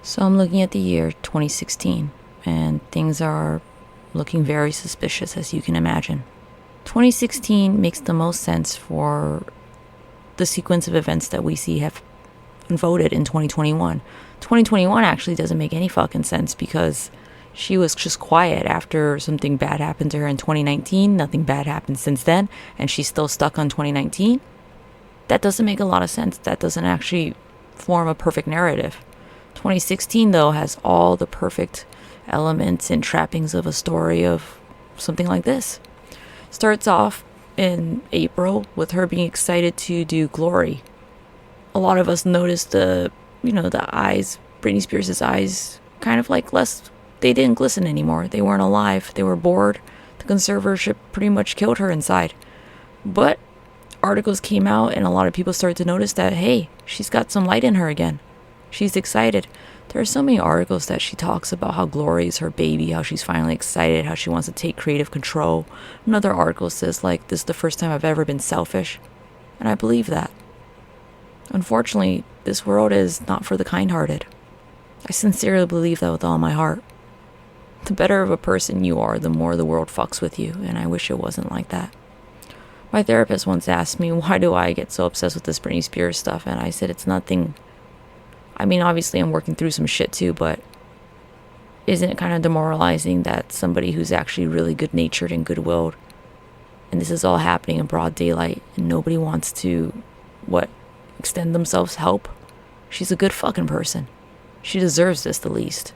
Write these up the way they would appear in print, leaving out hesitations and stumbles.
So I'm looking at the year 2016, and things are looking very suspicious, as you can imagine. 2016 makes the most sense for the sequence of events that we see have unfolded in 2021. 2021 actually doesn't make any fucking sense because she was just quiet after something bad happened to her in 2019. Nothing bad happened since then, and she's still stuck on 2019. That doesn't make a lot of sense. That doesn't actually form a perfect narrative. 2016, though, has all the perfect elements and trappings of a story of something like this. Starts off in April with her being excited to do Glory. A lot of us noticed the eyes, Britney Spears' eyes, kind of like they didn't glisten anymore. They weren't alive. They were bored. The conservatorship pretty much killed her inside. But articles came out and a lot of people started to notice that, hey, she's got some light in her again. She's excited. There are so many articles that she talks about how Glory is her baby, how she's finally excited, how she wants to take creative control. Another article says, like, this is the first time I've ever been selfish. And I believe that. Unfortunately, this world is not for the kind-hearted. I sincerely believe that with all my heart. The better of a person you are, the more the world fucks with you, and I wish it wasn't like that. My therapist once asked me, why do I get so obsessed with this Britney Spears stuff? And I said, it's nothing. I mean, obviously I'm working through some shit too, but isn't it kind of demoralizing that somebody who's actually really good-natured and good-willed, and this is all happening in broad daylight, and nobody wants to, extend themselves help? She's a good fucking person. She deserves this the least.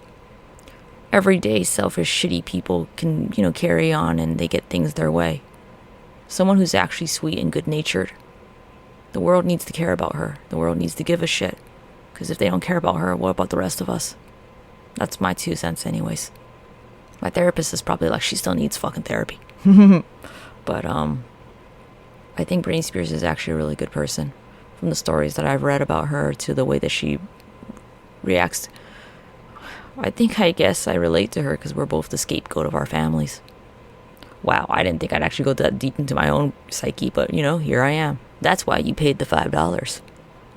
Everyday selfish, shitty people can, carry on and they get things their way. Someone who's actually sweet and good-natured, the world needs to care about her. The world needs to give a shit. Because if they don't care about her, what about the rest of us? That's my 2 cents anyways. My therapist is probably like, she still needs fucking therapy. But I think Britney Spears is actually a really good person. From the stories that I've read about her to the way that she reacts, I guess I relate to her because we're both the scapegoat of our families. Wow, I didn't think I'd actually go that deep into my own psyche, but here I am. That's why you paid the $5.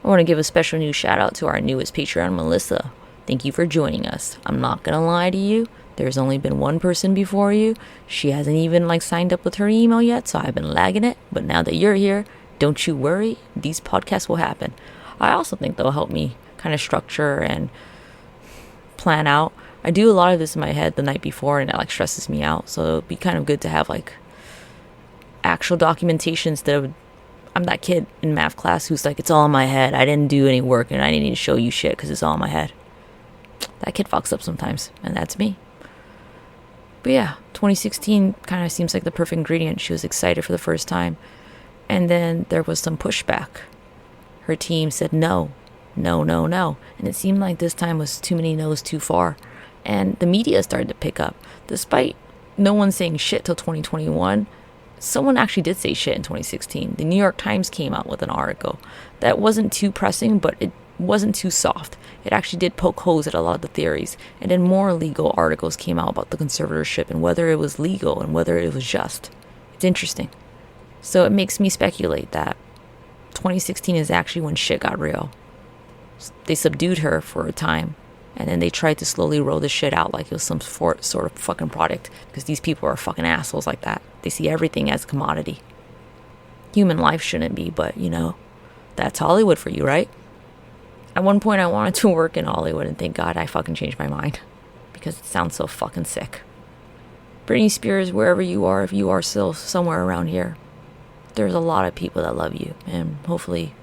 I want to give a special new shout out to our newest Patreon, Melissa. Thank you for joining us. I'm not going to lie to you. There's only been one person before you. She hasn't even signed up with her email yet, so I've been lagging it. But now that you're here, don't you worry. These podcasts will happen. I also think they'll help me kind of structure and plan out. I do a lot of this in my head the night before, and it stresses me out. So it'd be kind of good to have actual documentation instead of I'm that kid in math class who's like, it's all in my head. I didn't do any work and I didn't need to show you shit because it's all in my head. That kid fucks up sometimes, and that's me. But yeah, 2016 kind of seems like the perfect ingredient. She was excited for the first time. And then there was some pushback. Her team said no. And it seemed like this time was too many no's too far. And the media started to pick up. Despite no one saying shit till 2021, someone actually did say shit in 2016. The New York Times came out with an article that wasn't too pressing, but it wasn't too soft. It actually did poke holes at a lot of the theories. And then more legal articles came out about the conservatorship and whether it was legal and whether it was just. It's interesting. So it makes me speculate that 2016 is actually when shit got real. They subdued her for a time, and then they tried to slowly roll this shit out like it was some sort of fucking product, because these people are fucking assholes like that. They see everything as a commodity. Human life shouldn't be, but that's Hollywood for you, right? At one point I wanted to work in Hollywood, and thank God I fucking changed my mind, because it sounds so fucking sick. Britney Spears, wherever you are, if you are still somewhere around here, there's a lot of people that love you, and hopefully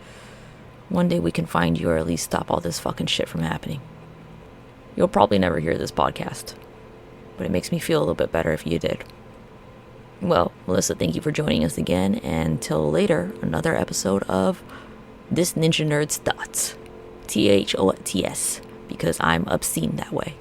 one day we can find you, or at least stop all this fucking shit from happening. You'll probably never hear this podcast, but it makes me feel a little bit better if you did. Well, Melissa, thank you for joining us again, and till later, another episode of This Ninja Nerd's Thoughts. THOTS, because I'm obscene that way.